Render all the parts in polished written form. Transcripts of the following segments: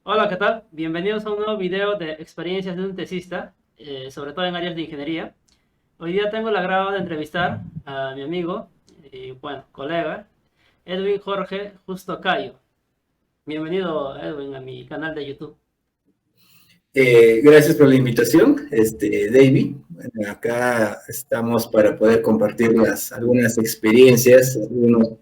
Hola, ¿qué tal? Bienvenidos a un nuevo video de experiencias de un tesista, sobre todo en áreas de ingeniería. Hoy día tengo el agrado de entrevistar a mi amigo y, bueno, colega, Edwin Jorge Justo Cayo. Bienvenido, Edwin, a mi canal de YouTube. Gracias por la invitación, David. Bueno, acá estamos para poder compartir algunas experiencias, algunos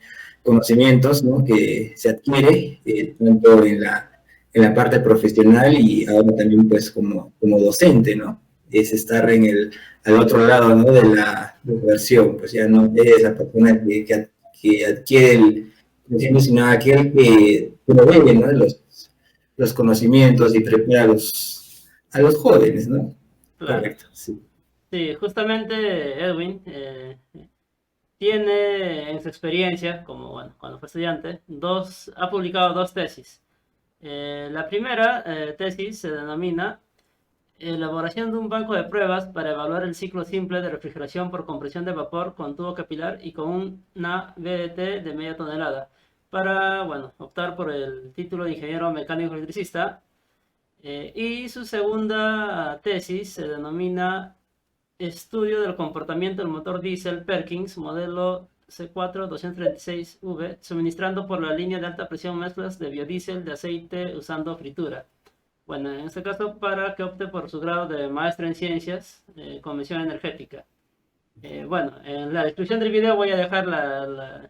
conocimientos, ¿no?, que se adquiere tanto en la parte profesional y ahora también pues como docente, ¿no? Es estar al otro lado, ¿no?, de la versión, pues ya no eres la persona que adquiere el conocimiento, sino aquel que provee, ¿no?, los conocimientos y prepara a los jóvenes, ¿no? Claro. Correcto, sí. Sí, justamente Edwin tiene en su experiencia, como bueno, cuando fue estudiante, ha publicado dos tesis. La primera tesis se denomina elaboración de un banco de pruebas para evaluar el ciclo simple de refrigeración por compresión de vapor con tubo capilar y con una VDT de media tonelada, para, bueno, optar por el título de ingeniero mecánico electricista. Y su segunda tesis se denomina Estudio del comportamiento del motor diésel Perkins, modelo C4-236V, suministrando por la línea de alta presión mezclas de biodiesel de aceite usando fritura. Bueno, en este caso, para que opte por su grado de maestro en ciencias, con mención energética. Bueno, en la descripción del video voy a dejar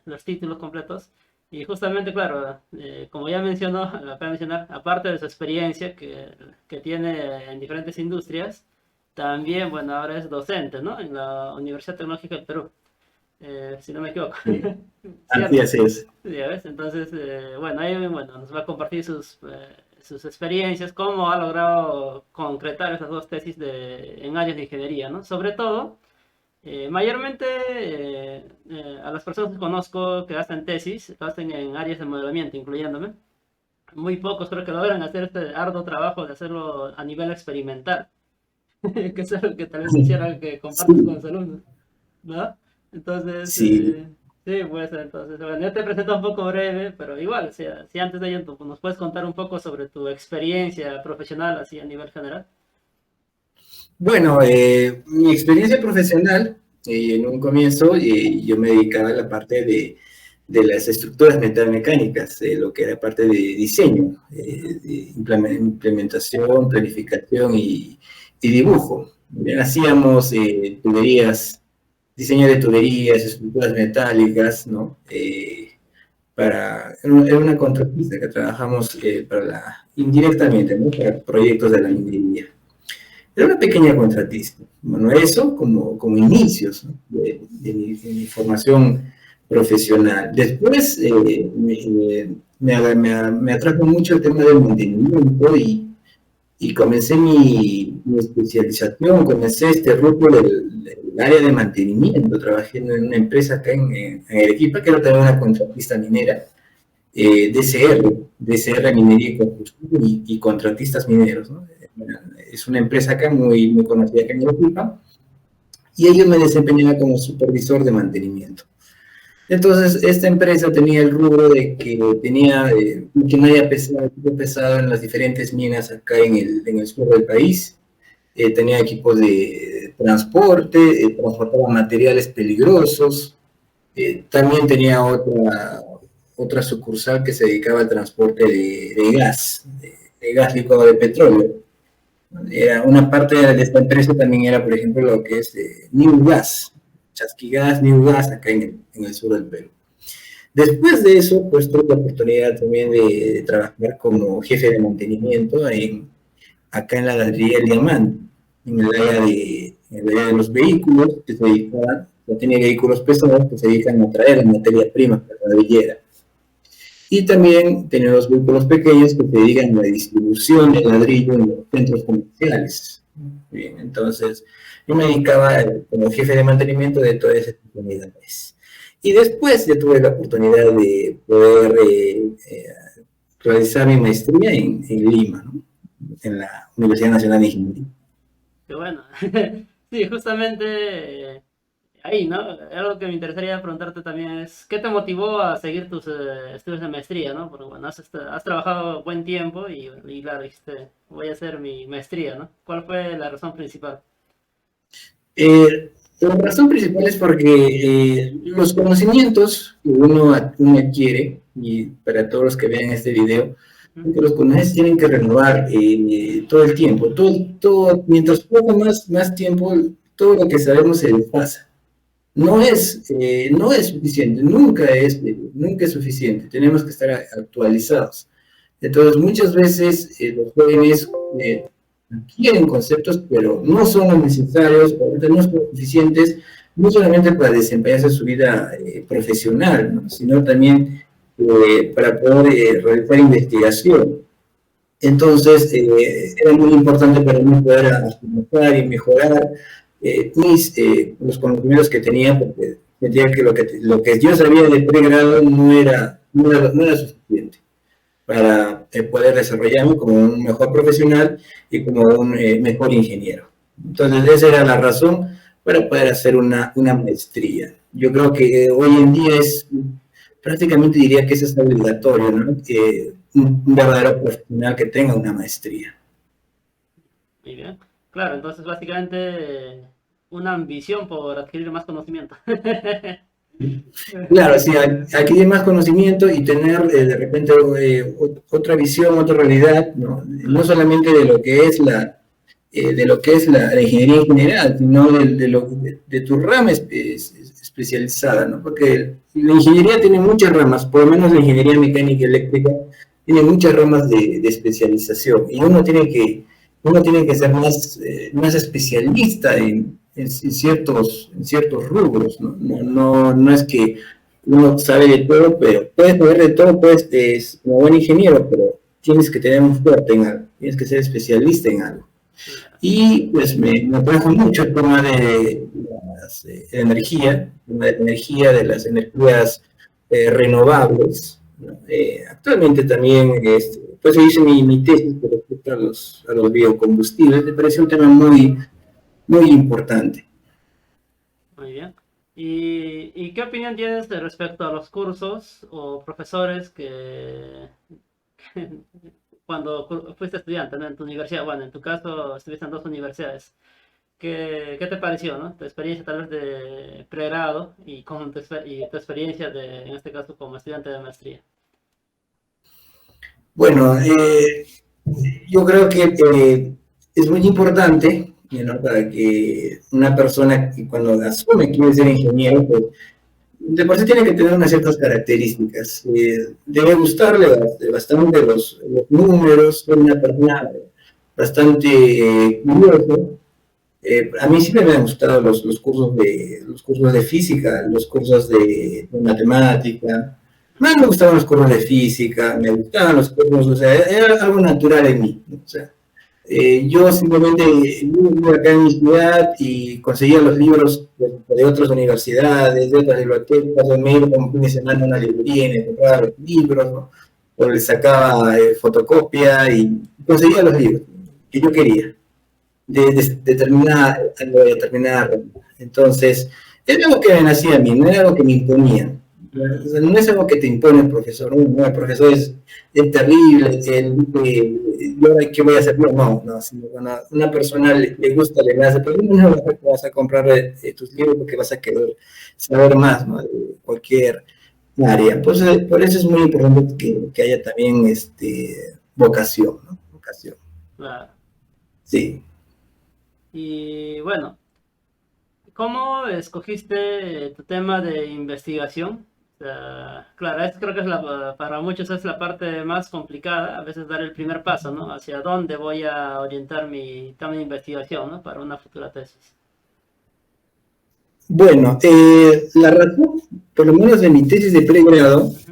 los títulos completos. Y justamente, claro, como ya mencionó, acaba de mencionar, aparte de su experiencia que tiene en diferentes industrias, también, bueno, ahora es docente, ¿no? En la Universidad Tecnológica del Perú, si no me equivoco. Así ¿Cierto? es. Sí, ¿ya ves? Entonces, bueno, ahí bueno, nos va a compartir sus experiencias, cómo ha logrado concretar esas dos tesis en áreas de ingeniería, ¿no? Sobre todo, mayormente a las personas que conozco que hacen tesis, lo hacen en áreas de modelamiento, incluyéndome. Muy pocos creo que logran hacer este arduo trabajo de hacerlo a nivel experimental, que es algo que tal vez quisiera que compartas con Sí, los alumnos, ¿no? Entonces, sí. sí, pues entonces, bueno, yo te presento un poco breve, pero igual, si antes de ello nos puedes contar un poco sobre tu experiencia profesional, así a nivel general. Bueno, mi experiencia profesional, en un comienzo, yo me dedicaba a la parte de las estructuras metalmecánicas, lo que era parte de diseño, de implementación, planificación y dibujo. Bien, hacíamos tuberías, diseño de tuberías, estructuras metálicas, ¿no? Era una contratista que trabajamos indirectamente, ¿no?, para proyectos de la minería. Era una pequeña contratista. Bueno, eso como inicios, ¿no?, de mi formación profesional. Después me atrajo mucho el tema del mantenimiento y comencé mi especialización, comencé este rubro del área de mantenimiento. Trabajé en una empresa acá en Arequipa, que era también una contratista minera, DCR Minería y Construcción y contratistas mineros, ¿no? Es una empresa acá muy conocida acá en Arequipa, y ellos me desempeñaba como supervisor de mantenimiento. Entonces, esta empresa tenía el rubro de que tenía maquinaria pesado en las diferentes minas acá en el sur del país. Tenía equipos de transporte, transportaba materiales peligrosos. También tenía otra sucursal que se dedicaba al transporte de gas, de gas licuado de petróleo. Era una parte de esta empresa también era, por ejemplo, lo que es New Gas, Chasquigas, New Gas, acá en el sur del Perú. Después de eso, pues tuve la oportunidad también de trabajar como jefe de mantenimiento acá en la galería El Diamante, en el área de los vehículos, que se dedicaban, no tenía vehículos pesados que se dedican a traer la materia prima para la villera. Y también tenemos vehículos pequeños que se dedican a la distribución de ladrillo en los centros comerciales. Bien, entonces yo me dedicaba como jefe de mantenimiento de todas esas unidades. Y después ya tuve la oportunidad de poder realizar mi maestría en Lima, ¿no?, en la Universidad Nacional de Ingeniería. Que bueno, sí, justamente ahí, ¿no? Algo que me interesaría preguntarte también es, ¿qué te motivó a seguir tus estudios de maestría, ¿no? Porque, bueno, has trabajado buen tiempo y claro, dijiste, voy a hacer mi maestría, ¿no? ¿Cuál fue la razón principal? La razón principal es porque los conocimientos que uno adquiere, y para todos los que vean este video, Ujú. que los conocimientos tienen que renovar todo el tiempo. Mientras pasa más tiempo, todo lo que sabemos se desfasa. No es suficiente, nunca es suficiente. Tenemos que estar actualizados. Entonces, muchas veces los jóvenes adquieren conceptos, pero no son los necesarios, no son suficientes, no solamente para desempeñarse su vida profesional, ¿no? Sino también para poder realizar investigación. Entonces, era muy importante para mí poder actualizar y mejorar los conocimientos que tenía, porque sentía que lo que yo sabía de pregrado no era suficiente para poder desarrollarme como un mejor profesional y como un mejor ingeniero. Entonces, esa era la razón para poder hacer una maestría. Yo creo que hoy en día prácticamente diría que eso es obligatorio, ¿no? Un verdadero profesional que tenga una maestría. Muy bien. Claro, entonces básicamente una ambición por adquirir más conocimiento. Claro, sí, adquirir más conocimiento y tener de repente otra visión, otra realidad, ¿no? No Claro, solamente de lo que es la ingeniería en general, sino de tu rama especializada, ¿no? Porque la ingeniería tiene muchas ramas, por lo menos la ingeniería mecánica y eléctrica tiene muchas ramas de especialización y uno tiene que ser más especialista en ciertos rubros, ¿no? No es que uno sabe de todo, pero puedes saber de todo, puedes, como buen ingeniero, pero tienes que tener un fuerte en algo, tienes que ser especialista en algo. claro. Y pues me atrajo mucho el tema de la energía, de las energías renovables, ¿no? Actualmente también, pues hice mi tesis con respecto a los biocombustibles, me parece un tema muy importante. Muy bien. Y qué opinión tienes respecto a los cursos o profesores que cuando fuiste estudiante, ¿no? En tu universidad, bueno, en tu caso estuviste en dos universidades. ¿Qué te pareció, no? Tu experiencia tal vez de pregrado y tu experiencia en este caso como estudiante de maestría. Bueno, yo creo que es muy importante, ¿no? Para que una persona que cuando asume que quiere ser ingeniero, pues de por sí tiene que tener unas ciertas características. Debe gustarle bastante los números, ser una persona bastante curioso. A mí siempre me han gustado los cursos de física, los cursos de matemática. Más me gustaban los cursos de física, me gustaban los cursos, o sea, era algo natural en mí, ¿no? O sea, yo simplemente vivía acá en mi ciudad y conseguía los libros de otras universidades, de otras bibliotecas, o me iba como fin de semana a una librería y me compraba los libros, ¿no? O le sacaba fotocopia y conseguía los libros que yo quería determinada. Entonces, era algo que me nacía a mí, no era algo que me imponía. O sea, no es algo que te impone el profesor, no, el profesor es terrible, yo qué voy a hacer, no, si a una persona le gusta, le nace, pero no vas a comprar tus libros porque vas a querer saber más, ¿no? De cualquier área. Pues, por eso es muy importante que haya también vocación, ¿no? Vocación, Claro. sí. Y bueno, ¿cómo escogiste tu tema de investigación? O sea, claro, creo que para muchos es la parte más complicada, a veces dar el primer paso, ¿no? Hacia dónde voy a orientar mi tema de investigación, ¿no? Para una futura tesis. Bueno, la razón, por lo menos de mi tesis de pregrado, Ujú.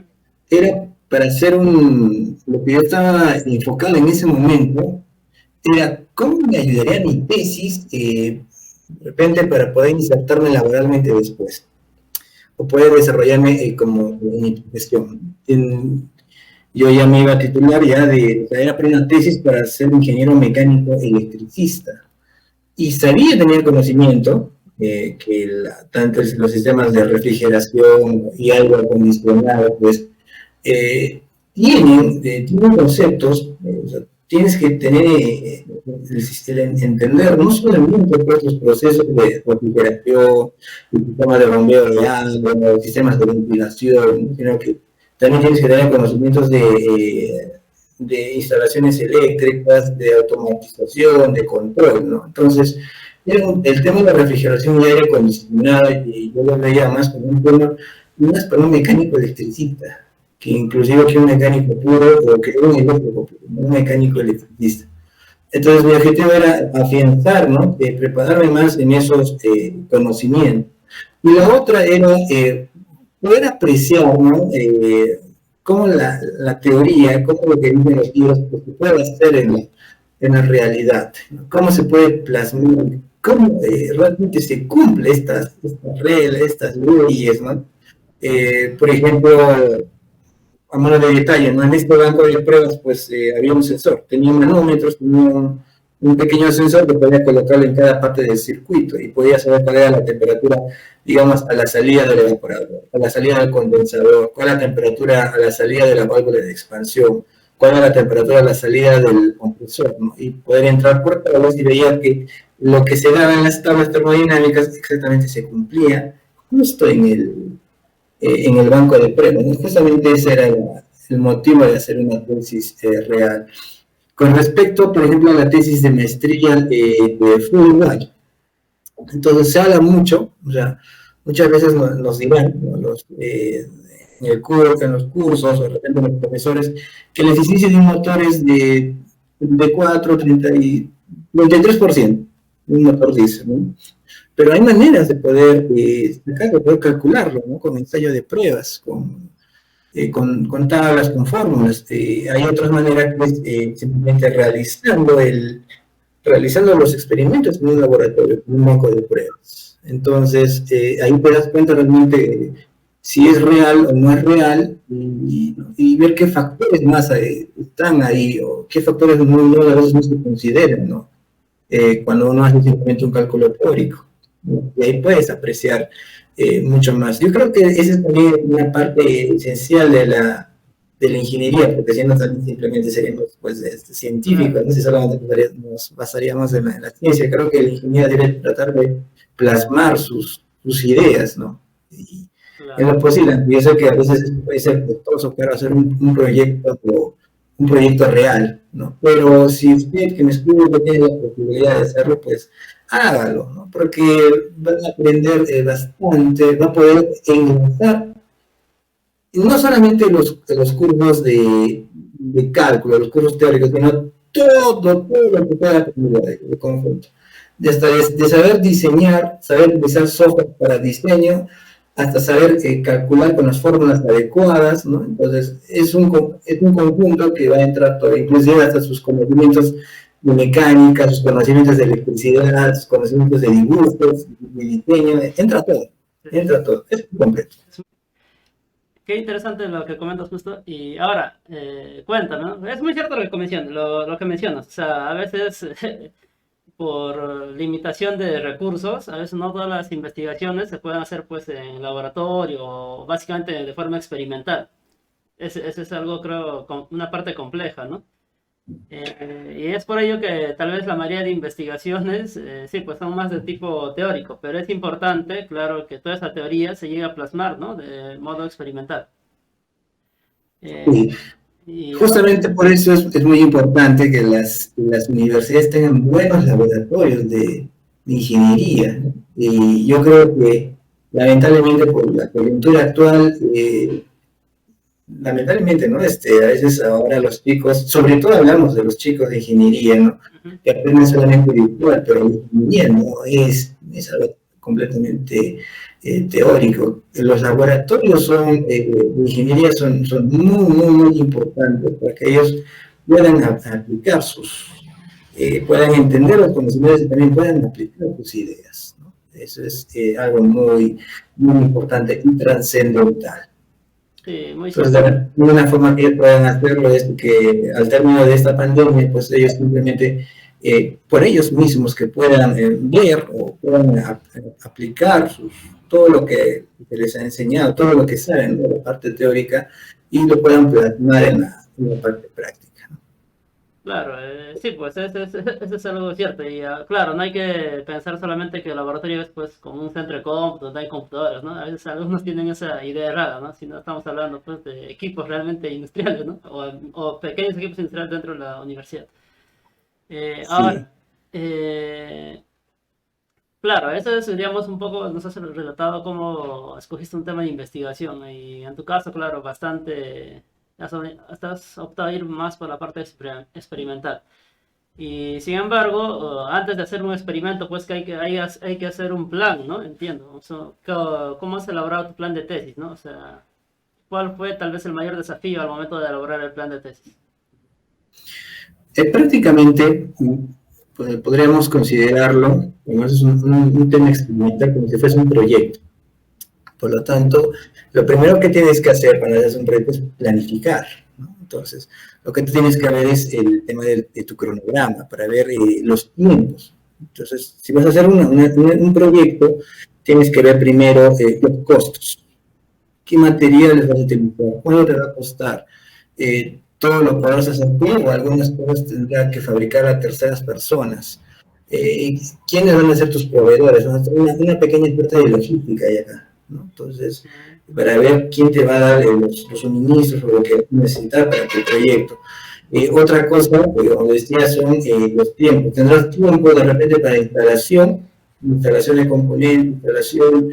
era para hacer lo que yo estaba enfocado en ese momento, era cómo me ayudaría mi tesis, de repente, para poder insertarme laboralmente después, o poder desarrollarme como en mi gestión. Yo ya me iba a titular ya era para una tesis para ser ingeniero mecánico electricista. Y sabía tener conocimiento tanto los sistemas de refrigeración y aire acondicionado, pues, tienen conceptos, o sea, tienes que tener, entender no solamente pues, los procesos de refrigeración, el sistema de bombeo de agua, los sistemas de ventilación, sino que también tienes que tener conocimientos de instalaciones eléctricas, de automatización, de control, ¿no? Entonces, el tema de la refrigeración y aire acondicionado, y yo lo veía más como un tema, más para un mecánico electricista, que inclusive que un mecánico puro o que un eléctrico puro, un mecánico electricista. Entonces mi objetivo era afianzar, ¿no? Prepararme más en esos conocimientos. Y la otra era poder apreciar, ¿no? Cómo la teoría, cómo lo que dicen los libros, pues, se puede hacer en la realidad, ¿no? Cómo se puede plasmar, cómo realmente se cumple estas reglas, estas leyes, ¿no? Por ejemplo, a modo de detalle, ¿no? En este banco de pruebas, pues había un sensor, tenía manómetros, tenía un pequeño sensor que podía colocarlo en cada parte del circuito y podía saber cuál era la temperatura, digamos, a la salida del evaporador, a la salida del condensador, cuál es la temperatura a la salida de la válvula de expansión, cuál es la temperatura a la salida del compresor, ¿no? Y poder entrar por tablas y veía que lo que se daba en las tablas termodinámicas exactamente se cumplía justo en el banco de pruebas, ¿no? Justamente ese era el motivo de hacer una tesis real. Con respecto, por ejemplo, a la tesis de maestría de Fulbright, entonces se habla mucho, o sea, muchas veces nos dirán, ¿no? En los cursos, o de repente los profesores, que la eficiencia de un motor es de 34, 30 y 93%, un motor diésel, ¿no? Pero hay maneras de poder calcularlo, ¿no? Con ensayo de pruebas, con tablas, con fórmulas. Hay otras maneras, pues, simplemente realizando los experimentos en un laboratorio, en un banco de pruebas. Entonces, ahí te das cuenta realmente si es real o no es real y ver qué factores más están ahí o qué factores a veces no se consideran, ¿no? Cuando uno hace simplemente un cálculo teórico, ¿no? Y ahí puedes apreciar mucho más. Yo creo que esa es también una parte esencial de la ingeniería, porque si no también simplemente seríamos pues, científicos, no sé, solamente nos basaríamos en la ciencia. Creo que la ingeniería debe tratar de plasmar sus ideas, ¿no? Y en lo posible. Yo sé que a veces puede ser costoso, pero hacer un proyecto real, ¿no? Pero si usted que me escucha tiene la posibilidad de hacerlo, pues hágalo, ¿no? Porque van a aprender bastante, va a poder enlazar no solamente los cursos de cálculo, los cursos teóricos, sino todo lo que pueda aprender de conjunto. De saber diseñar, saber utilizar software para diseño, hasta saber calcular con las fórmulas adecuadas, ¿no? Entonces, es un conjunto que va a entrar todo, inclusive hasta sus conocimientos de mecánica, sus conocimientos de electricidad, sus conocimientos de dibujos, de diseño, entra todo, es completo. Qué interesante lo que comentas justo. Y ahora, cuéntame, ¿no? Es muy cierto lo que mencionas. O sea, a veces por limitación de recursos, a veces no todas las investigaciones se pueden hacer pues en laboratorio o básicamente de forma experimental. Ese es algo, creo, una parte compleja, ¿no? Y es por ello que tal vez la mayoría de investigaciones, sí, pues son más de tipo teórico, pero es importante, claro, que toda esa teoría se llegue a plasmar, ¿no? De modo experimental. Sí. Justamente por eso es muy importante que las universidades tengan buenos laboratorios de ingeniería, ¿no? Y yo creo que lamentablemente por la coyuntura actual, lamentablemente, ¿no? A veces ahora los chicos, sobre todo hablamos de los chicos de ingeniería, ¿no? Que aprenden solamente virtual, pero la ingeniería no es algo completamente teórico. Los laboratorios de ingeniería son muy importantes para que ellos puedan aplicar puedan entender los conocimientos y también puedan aplicar sus ideas, ¿no? Eso es algo muy importante y trascendental. Sí, muy Entonces, una forma que ellos puedan hacerlo es que al término de esta pandemia, pues ellos simplemente por ellos mismos que puedan ver o puedan aplicar todo lo que se les ha enseñado, todo lo que saben de la parte teórica y lo puedan plasmar en la parte práctica. Claro, sí, pues eso es algo cierto. Y claro, no hay que pensar solamente que el laboratorio es pues como un centro de cómputo donde hay computadores, ¿no? A veces algunos tienen esa idea errada, ¿no? Si no estamos hablando pues de equipos realmente industriales, ¿no? O pequeños equipos industriales dentro de la universidad. Sí. Ahora, claro, eso es, digamos, un poco, nos has relatado cómo escogiste un tema de investigación y en tu caso, claro, bastante, has optado a ir más por la parte experimental. Y sin embargo, antes de hacer un experimento, pues que hay que hacer un plan, ¿no? Entiendo. O sea, ¿cómo has elaborado tu plan de tesis, ¿no? O sea, ¿cuál fue tal vez el mayor desafío al momento de elaborar el plan de tesis? Prácticamente podríamos considerarlo, como es un tema experimental, como si fuese un proyecto. Por lo tanto, lo primero que tienes que hacer cuando haces un proyecto es planificar, ¿no? Entonces, lo que tú tienes que ver es el tema de tu cronograma para ver los tiempos. Entonces, si vas a hacer un proyecto, tienes que ver primero los costos. ¿Qué materiales vas a utilizar? ¿Cuánto te va a costar? Todo lo podrás hacer tú o algunas cosas tendrá que fabricar a terceras personas. ¿Quiénes van a ser tus proveedores? Una pequeña parte de logística hay acá, ¿no? Entonces, para ver quién te va a dar los suministros o lo que necesitas para tu proyecto. Otra cosa, como decía, son los tiempos. Tendrás tiempo de repente para instalación de componentes, instalación,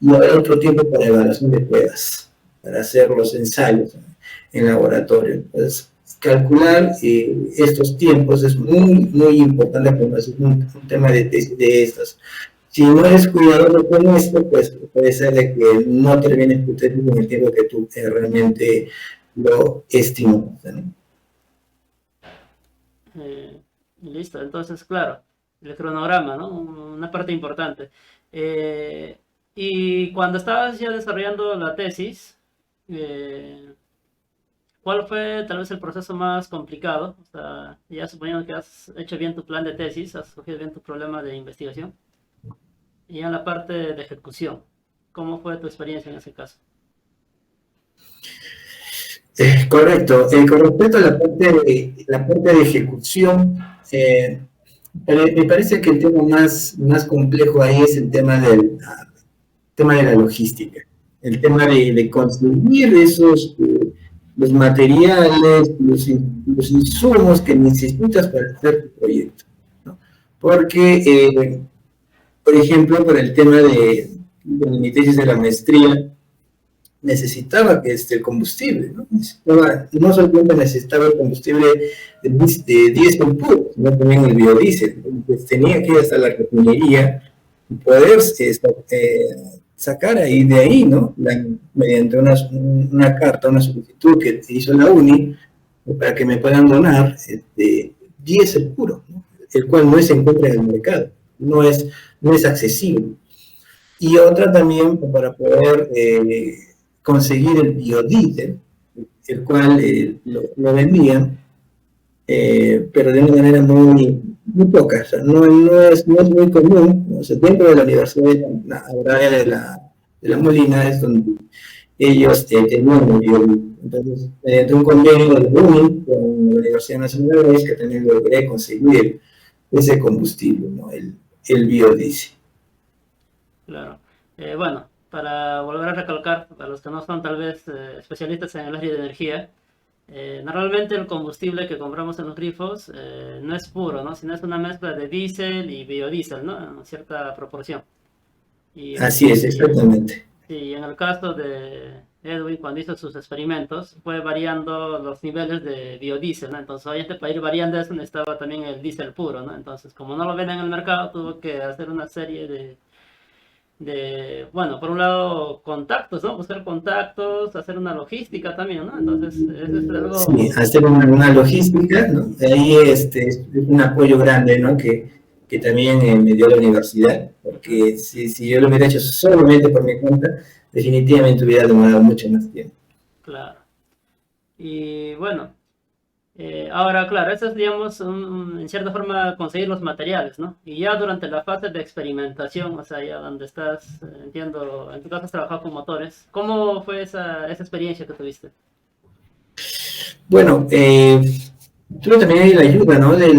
y habrá otro tiempo para evaluación de pruebas, para hacer los ensayos en laboratorio. Entonces, calcular estos tiempos es muy, muy importante cuando es un tema de tesis de estas. Si no eres cuidadoso con esto, pues puede ser de que no termines tu tesis en el tiempo que tú realmente lo estimas, ¿no? Listo, entonces, claro, el cronograma, ¿no? Una parte importante. Eh, y cuando estabas ya desarrollando la tesis, eh, ¿cuál fue tal vez el proceso más complicado? O sea, ya suponiendo que has hecho bien tu plan de tesis, has escogido bien tu problema de investigación, y en la parte de ejecución, ¿cómo fue tu experiencia en ese caso? Correcto. Con respecto a la parte de ejecución, me parece que el tema más complejo ahí es el tema de la logística, el tema de conseguir los materiales, los insumos que necesitas para hacer tu proyecto, ¿no? Porque, por ejemplo, para el tema de mi tesis de la maestría, necesitaba que el combustible, ¿no? No solamente necesitaba el combustible de diésel puro, sino también el biodiesel. Entonces tenía que ir hasta la refinería y poder sacar ahí de ahí, ¿no? Mediante una carta, una solicitud que hizo la UNI para que me puedan donar diésel puro, ¿no? El cual no se encuentra en el mercado, no es accesible. Y otra también para poder conseguir el biodiesel, el cual lo vendían, pero de una manera muy poca. O sea, no es muy común. O sea, dentro de la Universidad Agraria de la Molina es donde ellos tenían el biodiesel. Entonces, mediante un convenio de la UNI con la Universidad Nacional de Agraria, que también logré conseguir ese combustible, ¿no? El biodiesel. Claro. Bueno, para volver a recalcar, para los que no son tal vez especialistas en el área de energía, normalmente el combustible que compramos en los grifos no es puro, ¿no? Sino es una mezcla de diésel y biodiesel, ¿no? En cierta proporción. Y Así es, exactamente. sí, en el caso de Edwin, cuando hizo sus experimentos, fue variando los niveles de biodiesel, ¿no? Entonces, obviamente, para ir variando eso necesitaba también el diésel puro, ¿no? Entonces, como no lo venden en el mercado, tuvo que hacer una serie bueno, por un lado, contactos, ¿no? Buscar contactos, hacer una logística también, ¿no? Entonces, eso es Sí, algo, hacer una logística, ¿no? Ahí es un apoyo grande, ¿no? Que también me dio la universidad, porque si yo lo hubiera hecho solamente por mi cuenta, definitivamente hubiera demorado mucho más tiempo. claro. Y bueno, Ahora, claro, eso es, digamos, en cierta forma conseguir los materiales, ¿no? Y ya durante la fase de experimentación, o sea, ya donde estás, entiendo, en tu caso has trabajado con motores, ¿cómo fue esa experiencia que tuviste? Bueno, tuve también ahí la ayuda, ¿no? De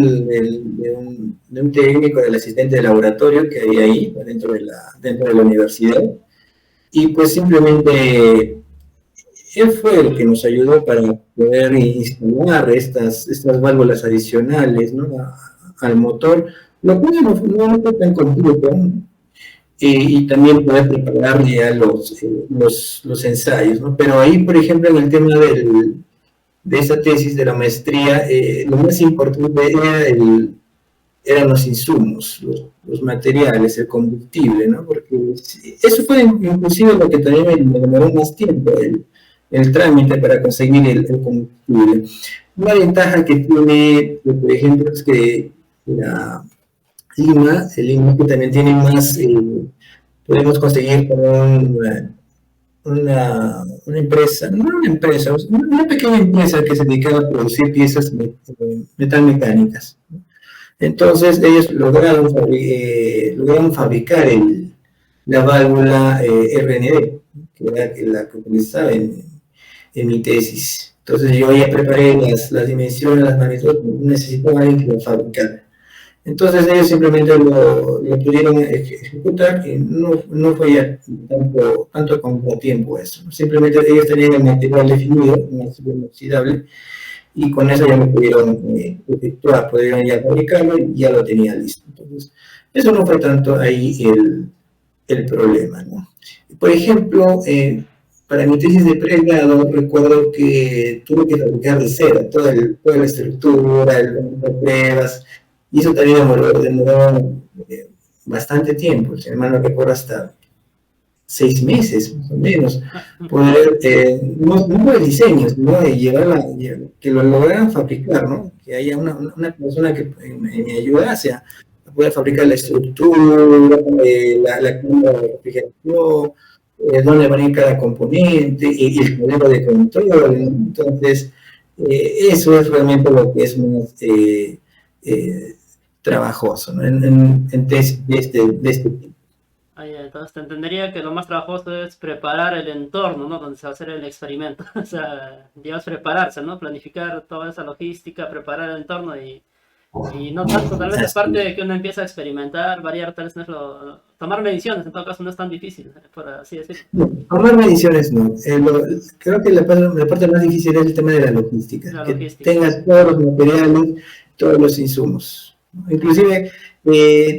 un técnico, del asistente de laboratorio que había ahí dentro de la universidad. Y pues simplemente él fue el que nos ayudó para poder instalar estas válvulas adicionales, ¿no? Al motor, lo cual no fue tan complejo, ¿no? Y también poder preparar ya los ensayos, ¿no? Pero ahí, por ejemplo, en el tema de esa tesis de la maestría, lo más importante eran los insumos, los materiales, el combustible, ¿no? Porque eso fue inclusive lo que también me demoró más tiempo, el trámite para conseguir el combustible. Una ventaja que tiene, por ejemplo, es que la Lima que también tiene más, podemos conseguir con una empresa, no una empresa, una pequeña empresa que se dedicaba a producir piezas metalmecánicas. Entonces ellos lograron fabricar la válvula RND, que era la que utilizaba en mi tesis. Entonces yo ya preparé las dimensiones, las magnitudes, necesitaba alguien que lo fabricara. Entonces ellos simplemente lo pudieron ejecutar y no fue ya tanto como tiempo eso. Simplemente ellos tenían el material definido, un acero inoxidable, y con eso ya lo pudieron efectuar, pudieron ya fabricarlo y ya lo tenía listo. Entonces, eso no fue tanto ahí el problema, ¿no? Por ejemplo, para mi tesis de pregrado, recuerdo que tuve que fabricar de cero toda la estructura, el banco de pruebas, y eso también demoró bastante tiempo, si mal no recuerdo, hasta 6 meses, más o menos, poder, no el diseño, sino de que lo lograran fabricar, ¿no? Que haya una persona que me ayudase a poder fabricar la estructura, la cámara de refrigeración, dónde va a ir cada componente, y el modelo de control, ¿no? Entonces, eso es realmente lo que es más trabajoso, ¿no? En tesis de este tipo. Entonces te entendería que lo más trabajoso es preparar el entorno, ¿no? Donde se va a hacer el experimento. O sea, digamos, prepararse, ¿no? Planificar toda esa logística, preparar el entorno y no tanto, tal vez aparte de que uno empieza a experimentar, variar, tal vez no es tomar mediciones, en todo caso no es tan difícil, por así decirlo. No, tomar mediciones no. Creo que la parte más difícil es el tema de la logística. Que tengas todos los materiales, todos los insumos. Inclusive,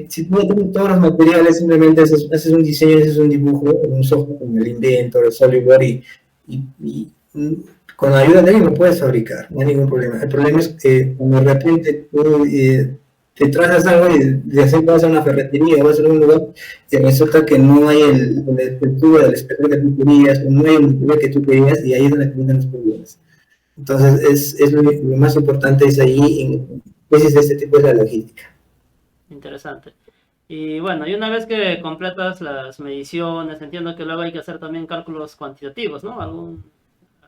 si tú no tienes todos los materiales, simplemente haces un diseño, haces un dibujo, un software como el Inventor, el SolidWorks, y con la ayuda de él lo puedes fabricar, no hay ningún problema. El problema es que cuando de repente tú te trazas algo y de hacer vas a una ferretería, vas a un lugar y resulta que no hay la estructura del espectro que tú querías, no hay el material que tú querías, y ahí es donde comienzan los problemas. Entonces, lo más importante es ahí, en tesis de este tipo, es la logística. Interesante. Y bueno, y una vez que completas las mediciones, entiendo que luego hay que hacer también cálculos cuantitativos, ¿no?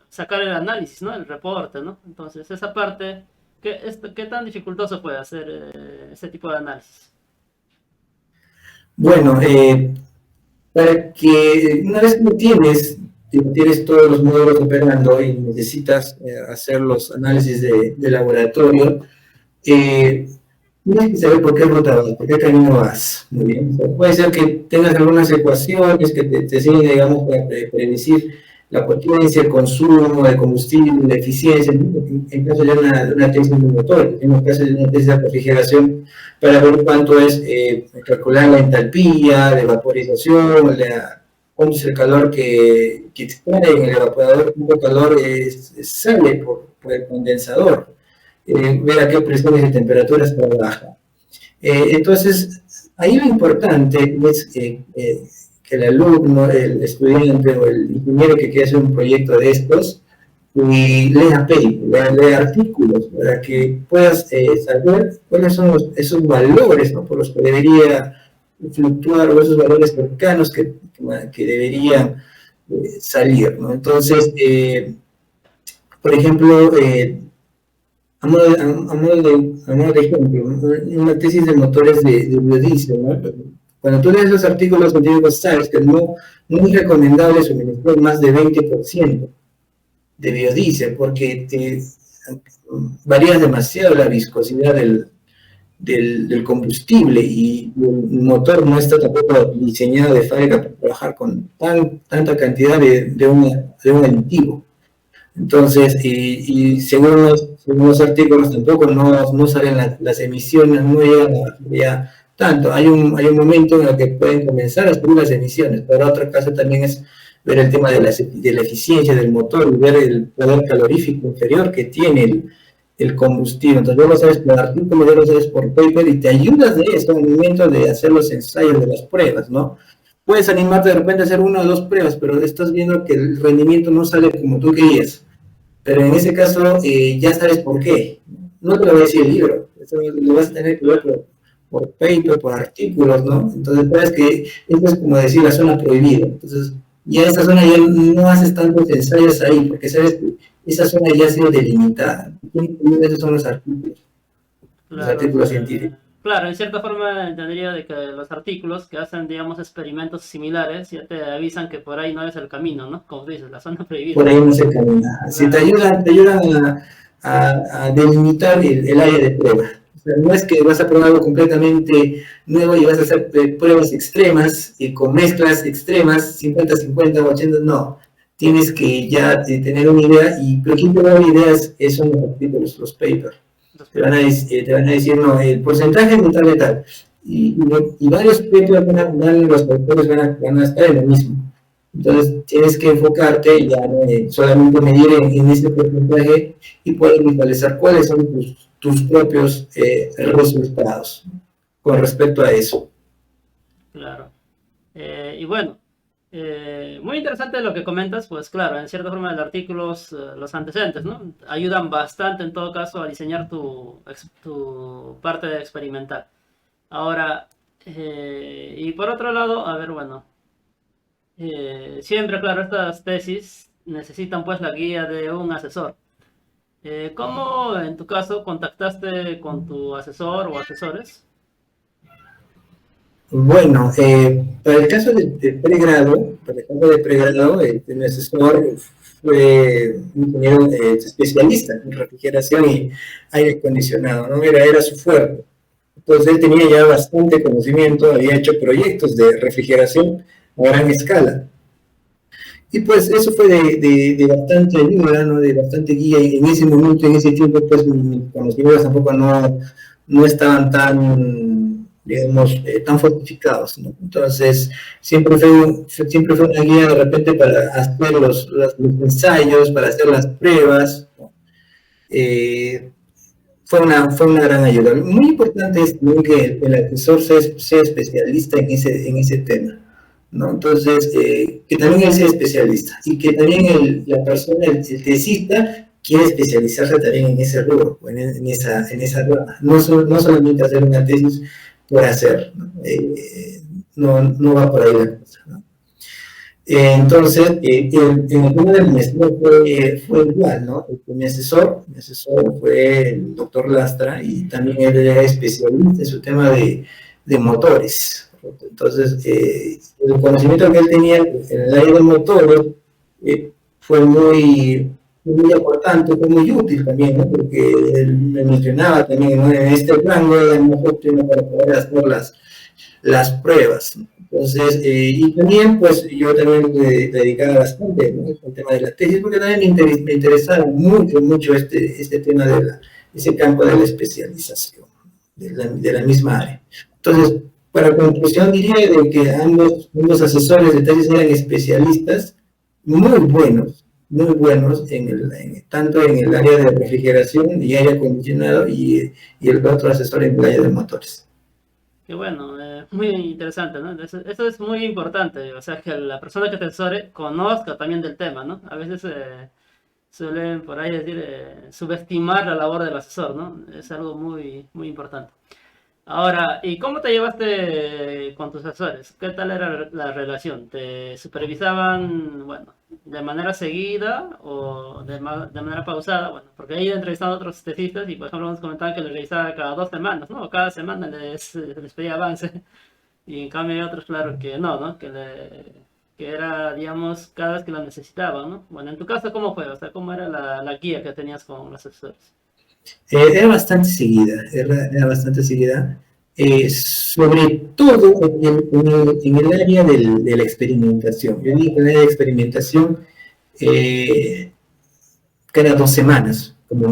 Sacar el análisis, ¿no? El reporte, ¿no? Entonces, esa parte, ¿qué tan dificultoso puede hacer ese tipo de análisis? Bueno, para que una vez que tienes todos los módulos operando y necesitas hacer los análisis de laboratorio, tienes que saber por qué ruta vas, por qué camino vas. Muy bien. O sea, puede ser que tengas algunas ecuaciones que te sirven, digamos, para predecir la potencia, el consumo de combustible, la eficiencia, en caso de una tesis de un motor, en el caso de una tesis de refrigeración, para ver cuánto es calcular la entalpía, la vaporización, cuánto es el calor que extrae en el evaporador, cuánto calor sale por el condensador, ver a qué presiones y temperaturas trabaja. Entonces, ahí lo importante es que el alumno, el estudiante o el ingeniero que quiera hacer un proyecto de estos, lea paper, lea artículos, para que puedas saber cuáles son esos valores, ¿no? Por los que debería fluctuar, o esos valores cercanos que deberían salir, ¿no? Entonces, por ejemplo, a modo de ejemplo, ¿no? Una tesis de motores de biodiesel, ¿no? Cuando tú lees los artículos científicos, sabes que no es recomendable suministrar más de 20% de biodiesel, porque varía demasiado la viscosidad del combustible y el motor no está tampoco diseñado de fábrica para trabajar con tanta cantidad de un aditivo. Entonces, y según los artículos tampoco no salen las emisiones, no llegan ya tanto. Hay un momento en el que pueden comenzar a subir las emisiones, pero otro caso también es ver el tema de la eficiencia del motor y ver el poder calorífico inferior que tiene el combustible. Entonces, ya lo sabes por artículo, ya lo sabes por paper y te ayudas de eso en el momento de hacer los ensayos de las pruebas, ¿no? Puedes animarte de repente a hacer una o dos pruebas, pero estás viendo que el rendimiento no sale como tú querías. Pero en ese caso ya sabes por qué. No te lo va a decir el libro, eso lo vas a tener que ver por paper, por artículos, ¿no? Entonces sabes que esto es como decir la zona prohibida. Entonces ya esa zona ya no haces tantos ensayos ahí, porque sabes que esa zona ya ha sido delimitada. Esos son los Claro, artículos científicos. claro, en cierta forma entendería de que los artículos que hacen, digamos, experimentos similares ya te avisan que por ahí no es el camino, ¿no? Como tú dices, la zona prohibida. Por ahí no se camina. Si te Claro, ayudan a delimitar el área de prueba. O sea, no es que vas a probar algo completamente nuevo y vas a hacer pruebas extremas y con mezclas extremas, 50-50 o 80, no. Tienes que ya tener una idea, pero ¿quién te da una idea? Son los artículos, los papers. Te van a decir, no, el porcentaje es de tal y tal. Y varios papers los autores van a estar en lo mismo. Entonces tienes que enfocarte ya no solamente medir en ese porcentaje y poder visualizar cuáles son tus propios resultados con respecto a eso. claro. Y bueno, muy interesante lo que comentas, pues claro, en cierta forma el artículo, los antecedentes, ¿no? Ayudan bastante en todo caso a diseñar tu parte experimental. Ahora, y por otro lado, a ver, bueno, siempre, claro, estas tesis necesitan pues la guía de un asesor. ¿Cómo en tu caso contactaste con tu asesor o asesores? Bueno, para el caso de pregrado, mi asesor fue un ingeniero especialista en refrigeración y aire acondicionado, ¿no? Era su fuerte. Entonces él tenía ya bastante conocimiento, había hecho proyectos de refrigeración a gran escala. Y pues eso fue de bastante ayuda, ¿no? De bastante guía. Y en ese momento, en ese tiempo, pues mis conocimientos tampoco no estaban tan, digamos, tan fortificados, ¿no? Entonces, siempre fue una guía de repente para hacer los ensayos, para hacer las pruebas, ¿no? Fue una gran ayuda. Muy importante es también que el asesor sea especialista en ese tema, ¿no? Entonces, que también él sea especialista y que también la persona, el tesista, quiere especializarse también en ese rubro, en esa rama. No solamente hacer una tesis por hacer, ¿no? No va por ahí la cosa, ¿no? Entonces, el tema del maestro fue igual, ¿no? Mi asesor fue el doctor Lastra y también él era especialista en su tema de motores. Entonces, el conocimiento que él tenía en el área de motores fue muy importante, fue muy útil también, ¿no? Porque él me mencionaba también, ¿no? En este rango era muy óptimo para poder hacer las pruebas, ¿no? Entonces, y también, pues, yo también me dedicaba bastante, ¿no? Al tema de la tesis, porque también me interesaba mucho este tema ese campo de la especialización, de la misma área. Entonces, para conclusión, diría de que ambos asesores de tesis eran especialistas muy buenos, tanto en el área de refrigeración y aire acondicionado y el otro asesor en el área de motores. Que bueno, muy interesante, ¿no? Eso es muy importante, o sea, que la persona que te asesore conozca también del tema, ¿no? A veces suelen por ahí decir subestimar la labor del asesor, ¿no? Es algo muy, muy importante. Ahora, ¿y cómo te llevaste con tus asesores? ¿Qué tal era la relación? ¿Te supervisaban, bueno, de manera seguida o de manera pausada, bueno, porque ahí he entrevistado a otros tesistas y por ejemplo nos comentaban que les revisaba cada 2 semanas, ¿no? Cada semana les pedía avance y en cambio hay otros, claro, que no, ¿no? Que era, digamos, cada vez que lo necesitaban, ¿no? Bueno, en tu caso, ¿cómo fue? O sea, ¿cómo era la guía que tenías con los asesores? Era bastante seguida, era bastante seguida, sobre todo en el área de la experimentación. Yo digo que en el área de experimentación, eh, cada 2 semanas, como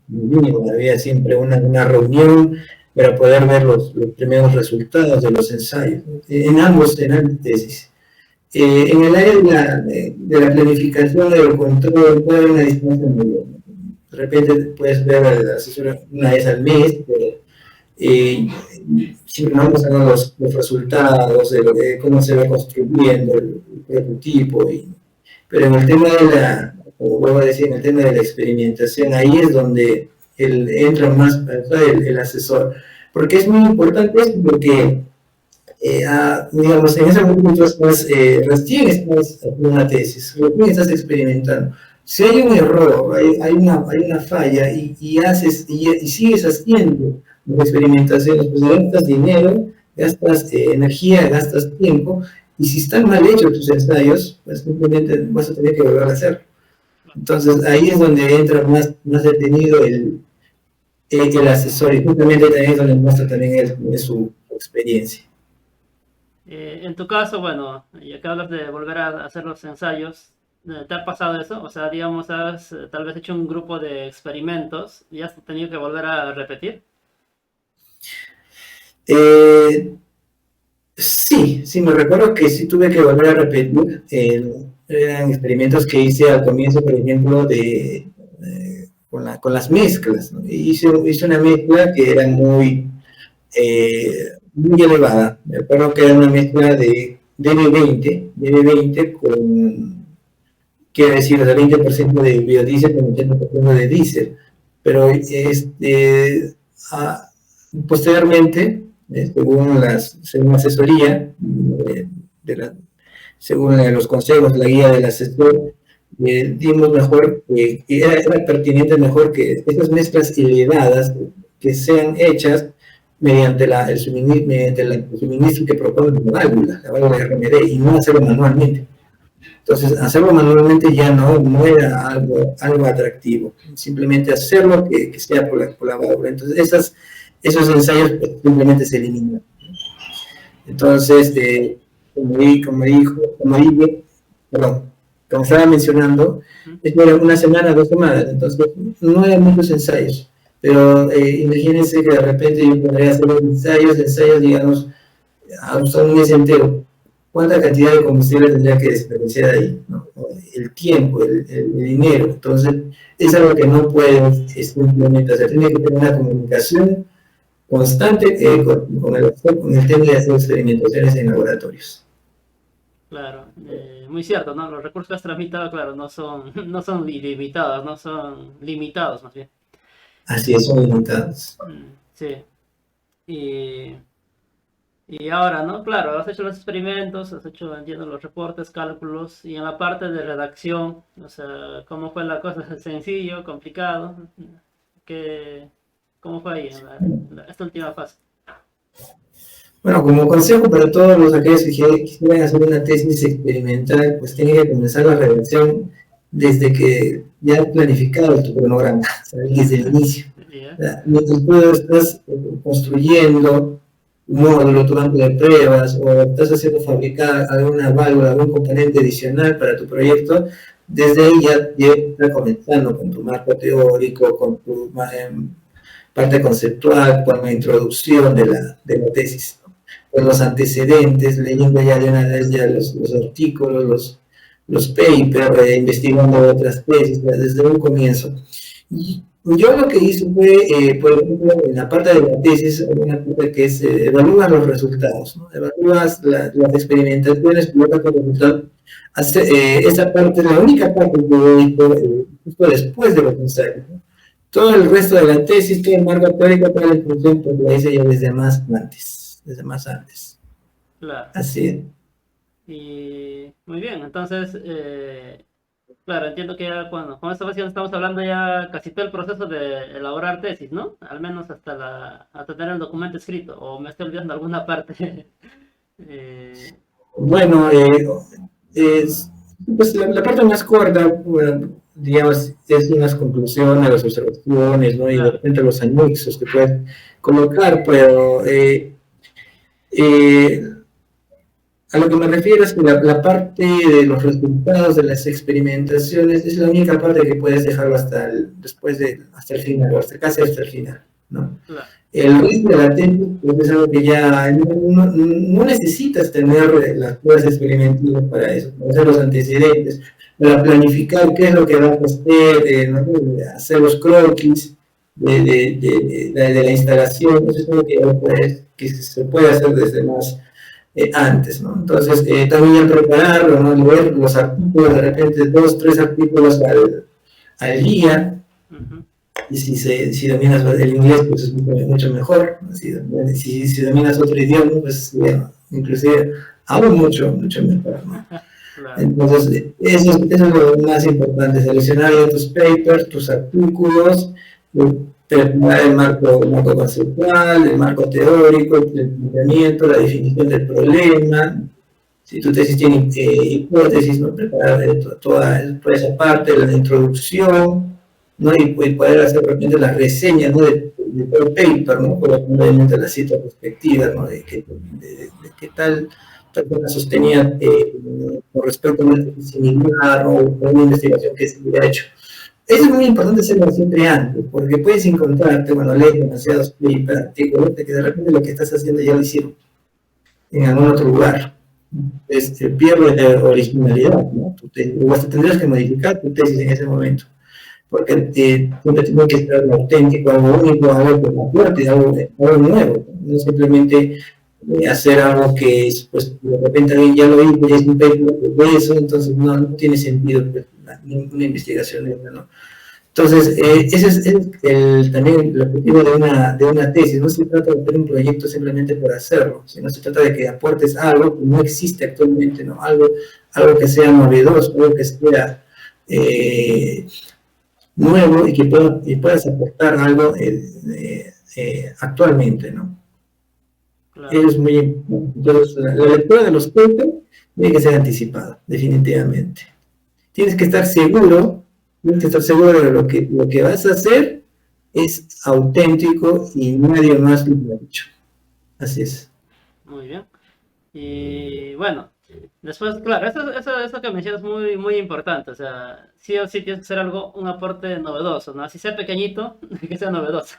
mínimo, había siempre una reunión para poder ver los primeros resultados de los ensayos, en ambas tesis. En el área de la planificación, del control, puede haber una distancia muy buena. De repente puedes ver al asesor una vez al mes, pero siempre vamos a ver los resultados, de cómo se va construyendo el prototipo. Pero en el tema como vuelvo a decir, en el tema de la experimentación, ahí es donde entra más el asesor. Porque es muy importante esto, porque digamos, en ese momento tú recién estás haciendo una tesis, recién estás experimentando. Si hay un error, hay una falla y sigues haciendo las experimentaciones, pues gastas dinero, gastas energía, gastas tiempo, y si están mal hechos tus ensayos, pues simplemente vas a tener que volver a hacer. Entonces ahí es donde entra más detenido el asesor, y justamente también es donde muestra también su experiencia. En tu caso, bueno, ya que hablas de volver a hacer los ensayos, ¿te ha pasado eso? O sea, digamos, has tal vez hecho un grupo de experimentos y has tenido que volver a repetir. Eh, sí, me recuerdo que sí tuve que volver a repetir. Eran experimentos que hice al comienzo, por ejemplo, con las mezclas, ¿no? Hice una mezcla que era muy elevada. Me acuerdo que era una mezcla de DB20 quiere decir, el 20% de biodiesel con 80% de diésel. Pero ah, posteriormente, según asesoría, según los consejos, la guía del asesor, dimos mejor, era pertinente mejor que estas mezclas elevadas que sean hechas mediante el suministro que propone la válvula RMD, y no hacerlo manualmente. Entonces, hacerlo manualmente ya no era algo atractivo, simplemente hacerlo que sea por la válvula. Entonces, esos ensayos pues, simplemente se eliminan. Entonces, perdón, como estaba mencionando, esto era una semana, 2 semanas, entonces no eran muchos ensayos. Pero imagínense que de repente yo podría hacer ensayos, digamos, hasta un mes entero. ¿Cuánta cantidad de combustible tendría que desperdiciar ahí? ¿No? El tiempo, el dinero. Entonces, es algo que no puedes simplemente hacer. Tiene que tener una comunicación constante con el tema de hacer experimentaciones en laboratorios. Claro, muy cierto, ¿no? Los recursos que has tramitado, claro, no son ilimitados, no son limitados más bien. Así es, son limitados. Sí. Y, y ahora, ¿no? Claro, has hecho los experimentos, has hecho, entiendo, los reportes, cálculos, y en la parte de redacción, o sea, ¿cómo fue la cosa? ¿Sencillo, complicado? ¿Cómo fue ahí en esta última fase? Bueno, como consejo para todos los aquellos que quisieran hacer una tesis experimental, pues tienen que comenzar la redacción desde que ya has planificado tu cronograma, ¿sabes? Desde el inicio. Mientras tú estás construyendo un módulo, tu banco de pruebas, o estás haciendo fabricar alguna válvula, algún componente adicional para tu proyecto, desde ahí ya estás comenzando con tu marco teórico, con tu parte conceptual, con la introducción de la tesis, ¿no? Con los antecedentes, leyendo ya de una vez ya los artículos, los papers, investigando otras tesis desde un comienzo. Y yo lo que hice fue, por ejemplo, en la parte de la tesis, una parte que es evalúas los resultados, ¿no? Evalúas las experimentaciones, colocas los resultados. Esa parte es la única parte que yo dedico justo después de los ensayos, ¿no? Todo el resto de la tesis, todo el marco teórico, toda la introducción, pues lo hice yo desde más antes. Claro. Así es. Y muy bien, entonces, claro, entiendo que ya con esta ocasión estamos hablando ya casi todo el proceso de elaborar tesis, ¿no? Al menos hasta tener el documento escrito, o me estoy olvidando alguna parte. Eh, Bueno, pues la parte más corta, bueno, digamos, es unas conclusiones, las observaciones, ¿no? Y de claro, repente los anexos que puedes colocar, pero eh, a lo que me refiero es que la parte de los resultados de las experimentaciones es la única parte que puedes dejarlo hasta el final, o casi hasta el final, ¿no? claro, El resto de la tesis pues, es algo que ya no necesitas tener las pruebas experimentales para eso, para hacer los antecedentes, para planificar qué es lo que vas a hacer, ¿no? Hacer los croquis de la instalación, eso es algo que se puede hacer desde más antes, ¿no? Entonces, también prepararlo, ¿no? Leer los artículos, de repente 2, 3 artículos al día, ujú, y si dominas el inglés, pues es mucho mejor, ¿no? Si dominas otro idioma, pues inclusive aún mucho mejor, ¿no? claro, Entonces, eso es lo más importante, seleccionar tus papers, tus artículos, preparar el marco conceptual, el marco teórico, el planteamiento, la definición del problema. Si tu tesis tiene hipótesis, ¿no? Preparar toda esa parte, la introducción, ¿no? Y poder hacer realmente la reseña, ¿no? de todo el paper, ¿no? Obviamente la cita perspectiva, ¿no? De qué tal persona sostenía con respecto a una tesis similar o una investigación que se hubiera hecho. Eso es muy importante hacerlo siempre antes, porque puedes encontrarte cuando lees demasiados papers, artículos, de que de repente lo que estás haciendo ya lo hicieron en algún otro lugar. Pierde originalidad, ¿no? O hasta tendrías que modificar tu tesis en ese momento, porque siempre tiene que ser algo auténtico, algo único, algo que aporte, algo nuevo, no simplemente hacer algo que es, pues de repente alguien ya lo hizo, ya es un paper de eso, entonces no tiene sentido una investigación de eso, ¿no? Entonces, ese es también el objetivo de una tesis. No se trata de hacer un proyecto simplemente por hacerlo, sino se trata de que aportes algo que no existe actualmente, ¿no? Algo que sea novedoso, algo que sea nuevo y puedas aportar algo actualmente, ¿no? claro. Es muy importante. Entonces, la lectura de los papers tiene que ser anticipada, definitivamente. Tienes que estar seguro, tienes que estar seguro de lo que vas a hacer es auténtico y nadie más lo ha dicho. Así es. Muy bien. Y bueno, después, claro, eso que mencionas es muy, muy importante. O sea, sí o sí tienes que ser algo, un aporte novedoso, ¿no? Así sea pequeñito, que sea novedoso.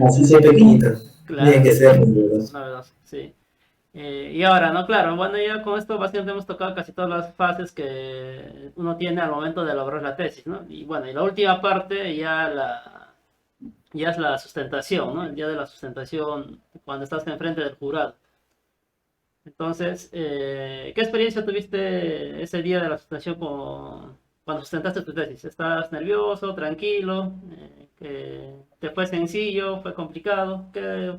Así sea pequeñito. Tiene Claro, que ser novedoso. novedoso, sí. Y ahora, ¿no? Claro, bueno, ya con esto básicamente hemos tocado casi todas las fases que uno tiene al momento de elaborar la tesis, ¿no? Y bueno, y la última parte ya es la sustentación, ¿no? El día de la sustentación, cuando estás enfrente del jurado. Entonces, ¿qué experiencia tuviste ese día de la sustentación cuando sustentaste tu tesis? ¿Estás nervioso, tranquilo? ¿Te fue sencillo? ¿Fue complicado?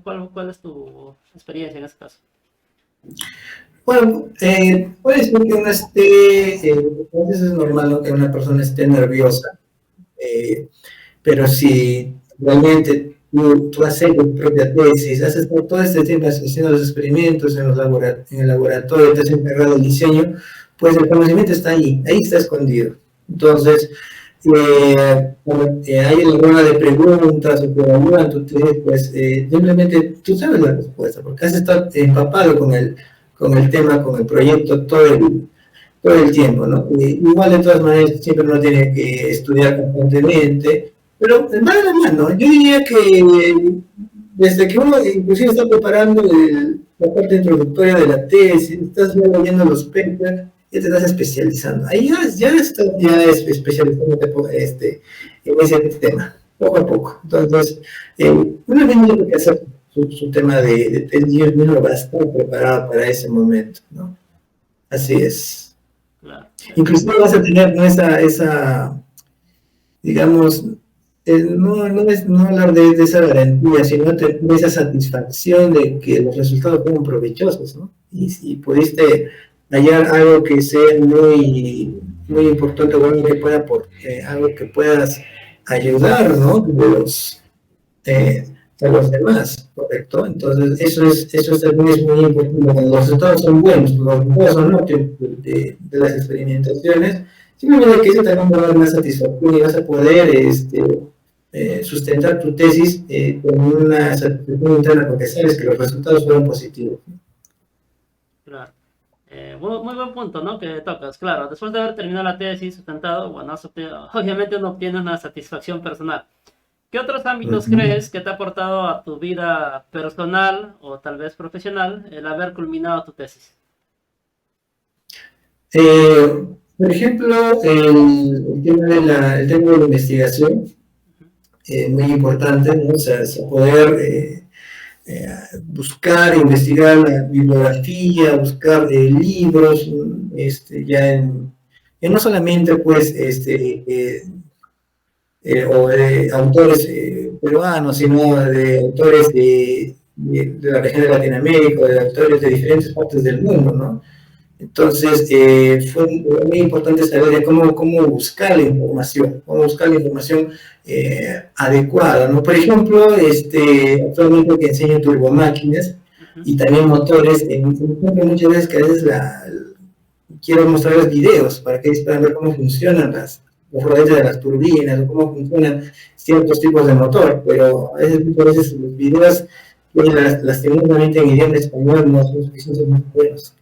¿Cuál es tu experiencia en ese caso? Bueno, puede ser que uno esté, a veces es normal, ¿no? Que una persona esté nerviosa, pero si realmente tú haces tu propia tesis, haces todo este tiempo haciendo los experimentos en el laboratorio, te has encargado del diseño, pues el conocimiento está ahí está escondido. Entonces, hay el rueda de preguntas o que evalúan tu tesis, pues simplemente tú sabes la respuesta, porque has estado empapado con el tema, con el proyecto todo el tiempo, ¿no? Igual de todas maneras siempre uno tiene que estudiar constantemente, pero va de la mano. Yo diría que desde que uno inclusive está preparando la parte introductoria de la tesis, estás ya leyendo los papers, ya te estás especializando. Ahí ya estás especializándote en ese tema, poco a poco. Entonces, uno tiene que hacer su tema de tesis y uno va a estar preparado para ese momento, ¿no? Así es. Claro, Inclusive vas a tener, ¿no? Digamos, no hablar de esa garantía, sino de esa satisfacción de que los resultados fueron provechosos, ¿no? Y si pudiste hallar algo que sea muy, muy importante, o algo que pueda, algo que puedas ayudar, ¿no? Eh, a los demás, ¿correcto? Entonces, eso también es muy importante. Cuando los resultados son buenos, los resultados son óptimos de las experimentaciones, simplemente que eso también va a dar más satisfacción y vas a poder sustentar tu tesis con una satisfacción interna porque sabes que los resultados fueron positivos. Claro. Muy buen punto, ¿no? Que tocas. Claro, después de haber terminado la tesis, sustentado, bueno, obviamente uno obtiene una satisfacción personal. ¿Qué otros ámbitos crees que te ha aportado a tu vida personal o tal vez profesional el haber culminado tu tesis? Por ejemplo, el tema de la investigación, muy importante, ¿no? O sea, poder buscar, investigar la bibliografía, buscar libros, no solamente pues o de autores peruanos, sino de autores de la región de Latinoamérica, de autores de diferentes partes del mundo, ¿no? Entonces, fue muy importante saber cómo buscar la información, adecuada, ¿no? Por ejemplo, actualmente que enseño turbomáquinas y también motores, muchas veces que a veces quiero mostrarles videos para que puedan ver cómo funcionan los rodeos de las turbinas o cómo funcionan ciertos tipos de motor, pero a veces los videos, lastimosamente en idioma español, no son suficientemente buenos.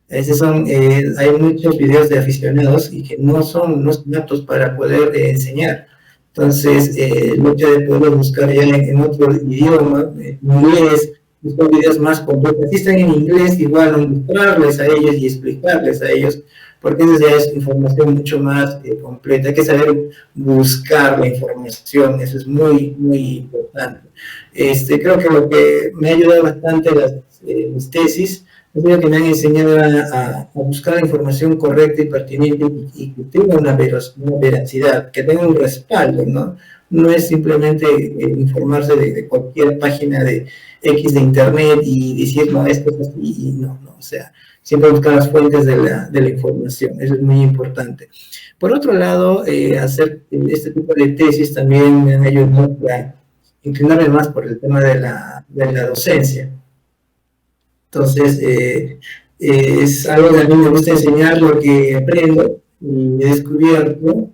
Hay muchos videos de aficionados y que no son aptos para poder enseñar. Entonces, el hecho de poder buscar ya en otro idioma, en inglés, buscar videos más completos. Si están en inglés, igual mostrarles a ellos y explicarles a ellos, porque esa ya es información mucho más completa. Hay que saber buscar la información, eso es muy, muy importante. Creo que lo que me ha ayudado bastante mis tesis, es que me han enseñado a buscar la información correcta y pertinente y que tenga una veracidad, que tenga un respaldo, ¿no? No es simplemente informarse de cualquier página de X de internet y decir, no, esto es así, y no, o sea, siempre buscar las fuentes de la información, eso es muy importante. Por otro lado, hacer este tipo de tesis también me han ayudado a inclinarme más por el tema de la docencia. Entonces, es algo que a mí me gusta enseñar lo que aprendo y he descubierto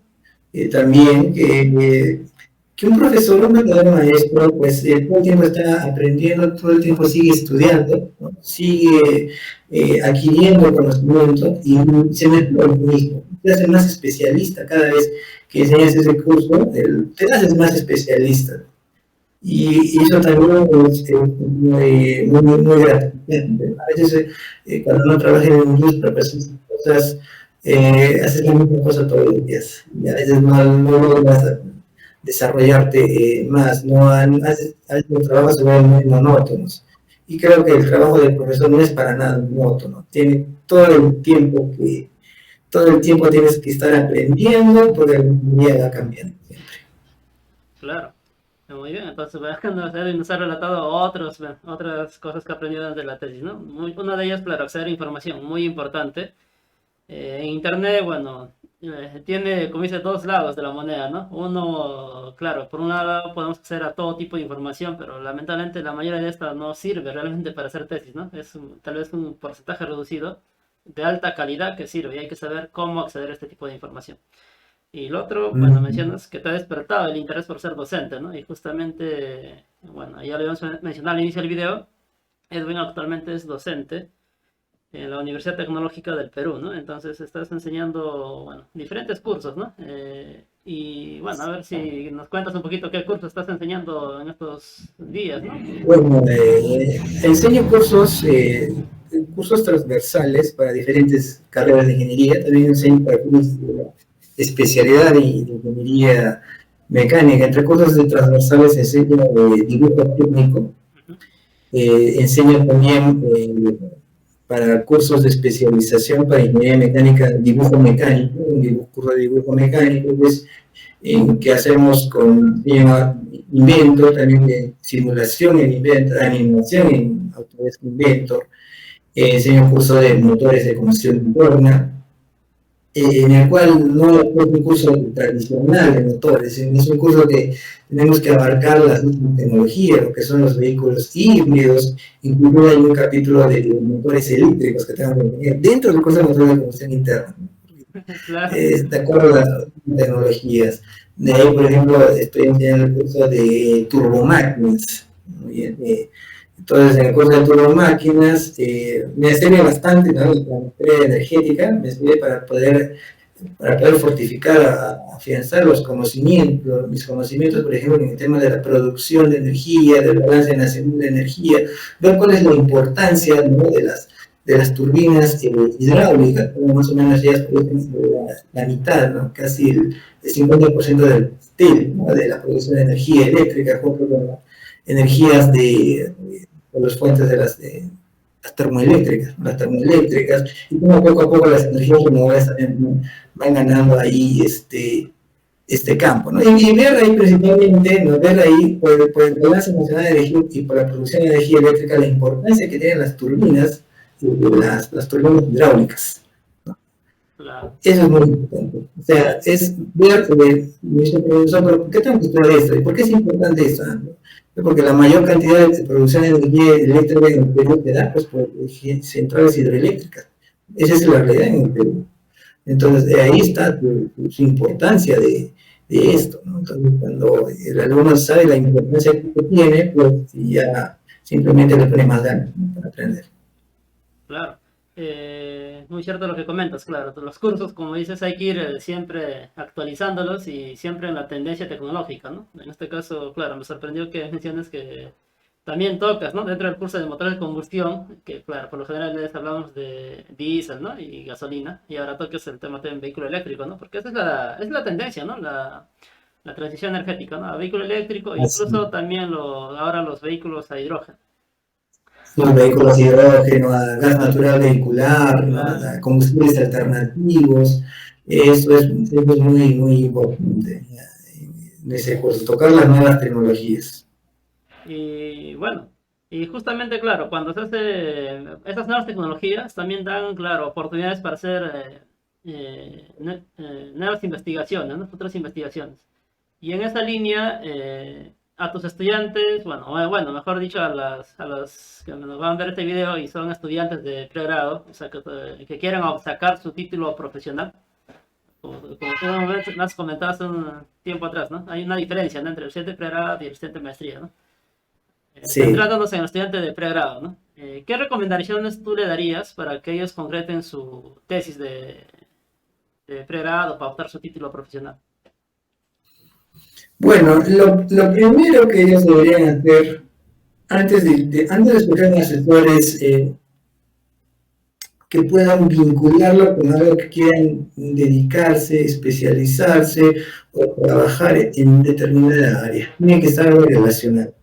también que un profesor, un verdadero maestro, pues todo el tiempo está aprendiendo, todo el tiempo sigue estudiando, ¿no? Sigue adquiriendo conocimiento y se mete lo mismo. Te haces más especialista cada vez que enseñas ese curso, te haces más especialista. Y eso también es muy gratificante. A veces cuando uno trabaja en una industria, pues haces cosas, haces la misma cosa todos los días. Y a veces no logras desarrollarte más, a veces los trabajos se vuelven muy monótonos. Y creo que el trabajo del profesor no es para nada monótono. Tiene todo el tiempo tienes que estar aprendiendo porque el día va cambiando siempre. Claro. Muy bien, entonces nos ha relatado otras cosas que ha aprendido desde la tesis, ¿no? Una de ellas, claro, acceder a información, muy importante. En Internet, bueno, tiene, como dice, dos lados de la moneda, ¿no? Uno, claro, por un lado podemos acceder a todo tipo de información, pero lamentablemente la mayoría de esta no sirve realmente para hacer tesis, ¿no? Es tal vez un porcentaje reducido de alta calidad que sirve y hay que saber cómo acceder a este tipo de información. Y lo otro, bueno, mencionas que te ha despertado el interés por ser docente, ¿no? Y justamente, bueno, ya lo habíamos mencionado al inicio del video, Edwin actualmente es docente en la Universidad Tecnológica del Perú, ¿no? Entonces estás enseñando, bueno, diferentes cursos, ¿no? Y bueno, a ver si nos cuentas un poquito qué curso estás enseñando en estos días, ¿no? Bueno, enseño cursos transversales para diferentes carreras de ingeniería, también enseño para cursos de especialidad de ingeniería mecánica. Entre cursos transversales enseño dibujo técnico, enseño también para cursos de especialización para ingeniería mecánica, dibujo mecánico, curso de dibujo mecánico, pues, que hacemos con Inventor, también de simulación en Inventor, animación en Autodesk Inventor, enseño un curso de motores de combustión interna, en el cual no es un curso tradicional de motores, es un curso que tenemos que abarcar las últimas tecnologías, lo que son los vehículos híbridos, incluso hay un capítulo de motores eléctricos que tenemos que tener dentro del curso de motores de combustión interna, Claro. de acuerdo a las tecnologías. De ahí, por ejemplo, estoy enseñando el curso de turbomáquinas. Muy bien, entonces, en el curso de turbomáquinas me sirve bastante, ¿no? La materia energética me sirve para poder fortificar, afianzar los conocimientos, mis conocimientos, por ejemplo, en el tema de la producción de energía, del balance nacional de energía, ver cuál es la importancia, ¿no? de las turbinas hidráulicas, como más o menos ellas producen la mitad, ¿no? Casi el 50% ¿no? de la producción de energía eléctrica, junto con las energías de las fuentes de las termoeléctricas, y como poco a poco las energías renovables también van ganando ahí este campo, ¿no? Y ver ahí principalmente, ¿no? Ver ahí por el balance nacional de energía y por la producción de energía eléctrica, la importancia que tienen las turbinas, las turbinas hidráulicas. Claro. Eso es muy importante. O sea, es ver, me dice el profesor, pero ¿por qué tengo que estudiar esto? ¿Y por qué es importante esto? Porque la mayor cantidad de producción de energía eléctrica en el Perú se da pues, por centrales hidroeléctricas. Esa es la realidad en el Perú. Entonces, ahí está su importancia de esto, ¿no? Entonces, cuando el alumno sabe la importancia que tiene, pues ya simplemente le pone más ganas, ¿no? Para aprender. Claro. Muy cierto lo que comentas, claro. Los cursos, como dices, hay que ir siempre actualizándolos y siempre en la tendencia tecnológica, ¿no? En este caso, claro, me sorprendió que menciones que también tocas, ¿no? Dentro del curso de motores de combustión, que claro, por lo general les hablamos de diésel, ¿no? Y gasolina, y ahora tocas el tema de vehículo eléctrico, ¿no? Porque esa es la tendencia, ¿no? La transición energética, ¿no? A vehículo eléctrico, Así. incluso también ahora los vehículos a hidrógeno. Los vehículos de hidrógeno, a gas natural vehicular, ¿no? Claro. A combustibles alternativos, eso es muy, muy importante en ese curso, tocar las nuevas tecnologías. Y bueno, y justamente, claro, cuando se hace esas nuevas tecnologías, también dan, claro, oportunidades para hacer nuevas investigaciones, ¿no? Futuras investigaciones. Y en esa línea, a tus estudiantes, bueno, mejor dicho, a los que nos van a ver este video y son estudiantes de pregrado, o sea, que quieren sacar su título profesional, como tú me has comentado hace un tiempo atrás, ¿no? Hay una diferencia, ¿no? Entre el estudiante de pregrado y el estudiante de maestría, ¿no? Sí. Centrándonos en el estudiante de pregrado, ¿no? ¿Qué recomendaciones tú le darías para que ellos concreten su tesis de pregrado para optar su título profesional? Bueno, lo primero que ellos deberían hacer antes de escoger un asesor es que puedan vincularlo con algo que quieran dedicarse, especializarse o trabajar en determinada área. Tiene que estar algo relacionado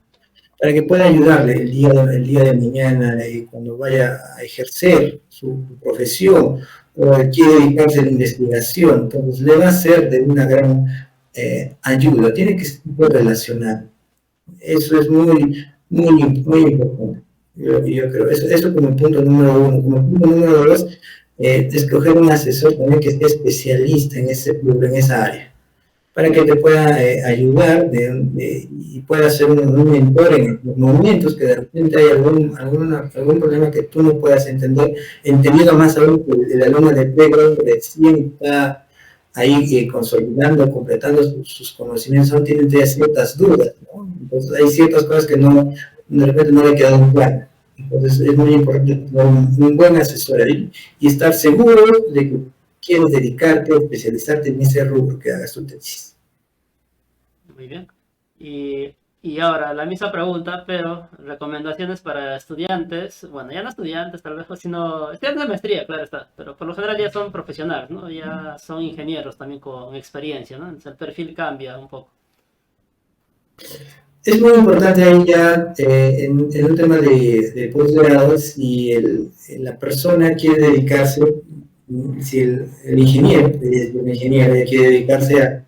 para que pueda ayudarle el día de mañana cuando vaya a ejercer su profesión o quiere dedicarse a la investigación. Entonces le va a ser de una gran ayuda. Tiene que estar relacionado. Eso es muy, muy, muy importante. Yo creo, eso como punto número uno. Como punto número dos, escoger un asesor también que esté especialista en esa área, para que te pueda ayudar y pueda ser un mentor en los momentos que de repente hay algún problema que tú no puedas entender, entendiendo más aún que el alumno de pregrado recién está ahí consolidando, completando sus conocimientos, aún tienen ya ciertas dudas, ¿no? Entonces hay ciertas cosas que de repente no le quedan claras. Entonces es muy importante tener un buen asesor ahí y estar seguro de que quieres dedicarte, especializarte en ese rubro que hagas tu tesis. Muy bien. Y ahora la misma pregunta, pero recomendaciones para estudiantes, bueno, ya no estudiantes tal vez, sino estudiantes de maestría, claro está, pero por lo general ya son profesionales, ¿no? Ya son ingenieros también con experiencia, ¿no? Entonces el perfil cambia un poco. Es muy importante ahí ya en un tema de posgrado, si la persona quiere dedicarse, si el ingeniero, el ingeniero quiere dedicarse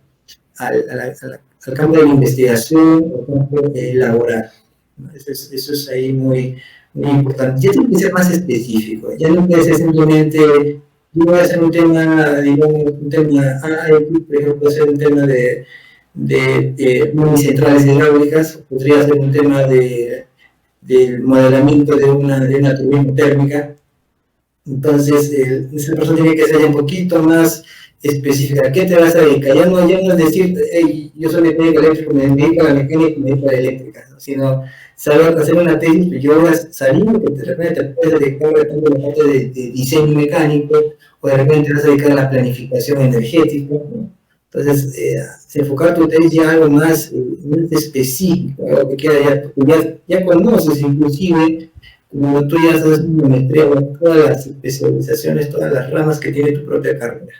al campo de la investigación o campo laboral. ¿no? Eso es ahí muy, muy importante. Ya tiene que ser más específico, ya no puede ser simplemente, yo voy a hacer un tema, digamos, un tema A, por ejemplo, hacer un tema de unicentrales hidráulicas, podría ser un tema del modelamiento de una turbina térmica. Entonces, esa persona tiene que ser un poquito más específica. ¿A qué te vas a dedicar? Ya no es decir, hey, yo soy mecánico eléctrico, me dedico a la mecánica, me dedico a la eléctrica, ¿no? Sino saber hacer una tesis, pues yo sabiendo que de repente te puedes dedicar a la parte de diseño mecánico, o de repente vas a dedicar a la planificación energética, ¿no? Entonces, enfocar tu tesis ya algo más, más específico, algo que queda ya conoces inclusive, como tú ya sabes una maestría, todas las especializaciones, todas las ramas que tiene tu propia carrera,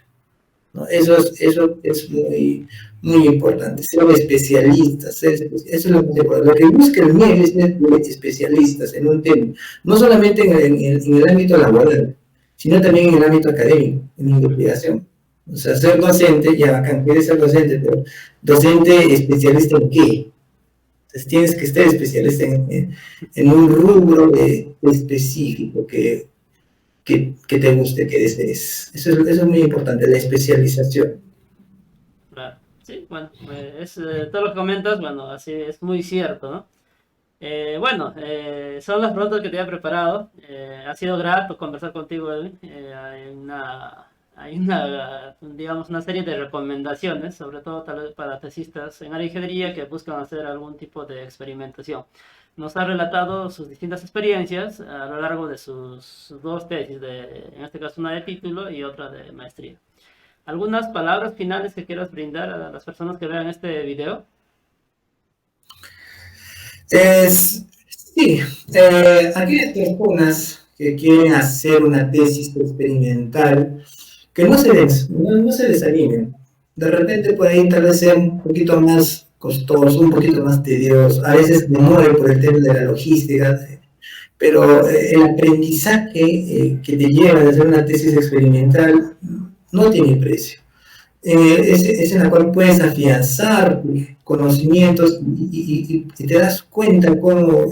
¿no? Eso es muy, muy importante, ser especialista, eso es lo que lo que busca el MIEL es ser especialistas en un tema, no solamente en el ámbito laboral, sino también en el ámbito académico, en investigación. O sea, ser docente, ya bacán, quieres ser docente, pero docente especialista en qué. Entonces tienes que estar especialista en un rubro específico que te guste, que desees. Eso es muy importante, la especialización. Claro. Sí, bueno, todo lo que comentas, bueno, así es muy cierto, ¿no? Bueno, son las preguntas que te había preparado. Ha sido grato conversar contigo, Edwin. Digamos, una serie de recomendaciones, sobre todo tal vez para tesistas en área de ingeniería que buscan hacer algún tipo de experimentación. Nos ha relatado sus distintas experiencias a lo largo de sus dos tesis, en este caso una de título y otra de maestría. ¿Algunas palabras finales que quieras brindar a las personas que vean este video? Sí, aquellas personas que quieren hacer una tesis experimental, que no se desanimen. De repente por ahí tal vez sea un poquito más costoso, un poquito más tedioso, a veces demora por el tema de la logística, pero el aprendizaje que te lleva a hacer una tesis experimental no tiene precio. Es en la cual puedes afianzar conocimientos y te das cuenta cómo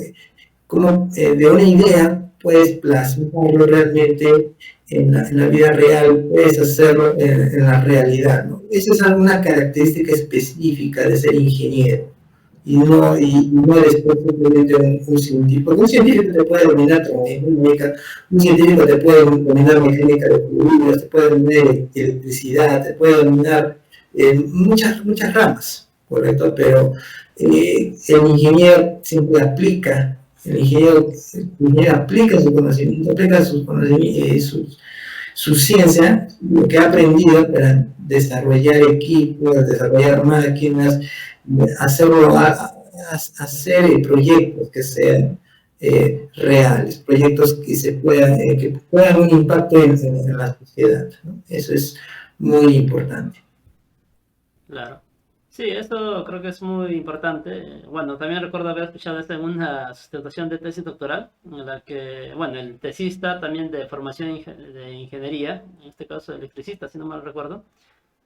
de una idea puedes plasmarlo realmente en la vida real, puedes hacerlo en la realidad, ¿no? Esa es alguna característica específica de ser ingeniero y no después simplemente un científico. Porque un científico te puede dominar mecánica, un científico te puede dominar mecánica de fluidos, te puede dominar electricidad, te puede dominar muchas ramas, ¿correcto? Pero el ingeniero siempre aplica, el ingeniero aplica su conocimiento, aplica su ciencia, lo que ha aprendido para desarrollar equipos, desarrollar máquinas, hacer proyectos que sean reales, proyectos que puedan un impacto en la sociedad, ¿no? Eso es muy importante. Claro. Sí, esto creo que es muy importante. Bueno, también recuerdo haber escuchado esto en una sustentación de tesis doctoral, en la que, bueno, el tesista también de formación de ingeniería, en este caso electricista, si no mal recuerdo,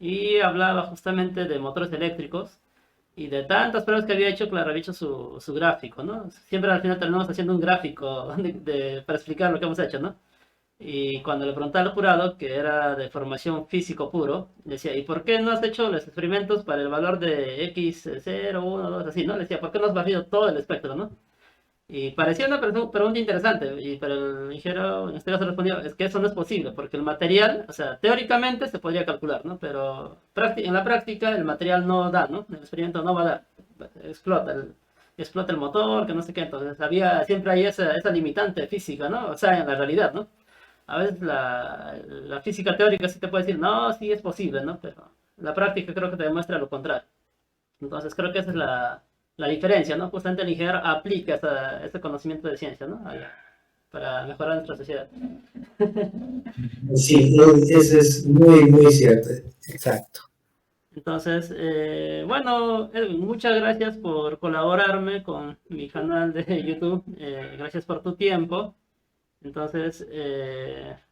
y hablaba justamente de motores eléctricos y de tantas pruebas que había hecho, claro, había hecho su gráfico, ¿no? Siempre al final terminamos haciendo un gráfico para explicar lo que hemos hecho, ¿no? Y cuando le preguntaba al jurado, que era de formación físico puro, decía, ¿y por qué no has hecho los experimentos para el valor de X, 0, 1, 2, así, ¿no? Le decía, ¿por qué no has barrido todo el espectro, ¿no? Y parecía una pregunta interesante, pero el ingeniero en este caso respondió, es que eso no es posible, porque el material, o sea, teóricamente se podría calcular, ¿no? Pero en la práctica el material no da, ¿no? El experimento no va a dar, explota el motor, que no sé qué, entonces siempre hay esa limitante física, ¿no? O sea, en la realidad, ¿no? A veces la física teórica sí te puede decir, no, sí es posible, ¿no? Pero la práctica creo que te demuestra lo contrario. Entonces creo que esa es la diferencia, ¿no? Justamente el ingeniero aplica ese conocimiento de ciencia, ¿no? Para mejorar nuestra sociedad. Sí, eso es muy, muy cierto, exacto. Entonces, bueno, Edwin, muchas gracias por colaborarme con mi canal de YouTube. Gracias por tu tiempo. Entonces,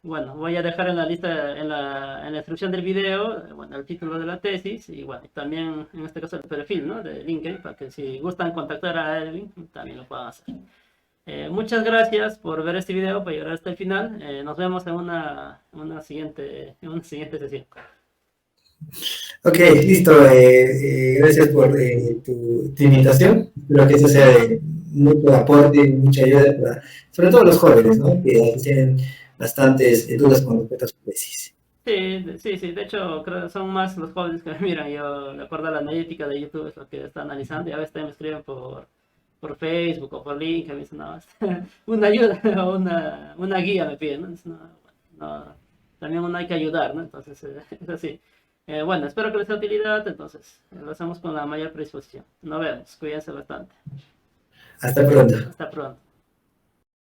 bueno, voy a dejar en la lista, en la descripción del video, bueno, el título de la tesis y bueno, también en este caso el perfil, ¿no? De LinkedIn, para que si gustan contactar a Edwin, también lo puedan hacer. Muchas gracias por ver este video, por llegar hasta el final. Nos vemos en una siguiente sesión. Ok, listo. Gracias por tu invitación. Espero que eso sea de mucho aporte y mucha ayuda para, sobre todo los jóvenes, ¿no? Que tienen bastantes dudas con respecto a su tesis. Sí, sí, sí. De hecho, creo que son más los jóvenes que me miran. Yo, de acuerdo a la analítica de YouTube, es lo que está analizando. Y a veces también me escriben por Facebook o por LinkedIn. Me dicen, no, una ayuda o una guía me piden, ¿no? Dicen, no, bueno, no, también uno hay que ayudar, ¿no? Entonces, es así. Bueno, espero que les sea de utilidad. Entonces, lo hacemos con la mayor predisposición. Nos vemos. Cuídense bastante. Hasta pronto. Hasta pronto.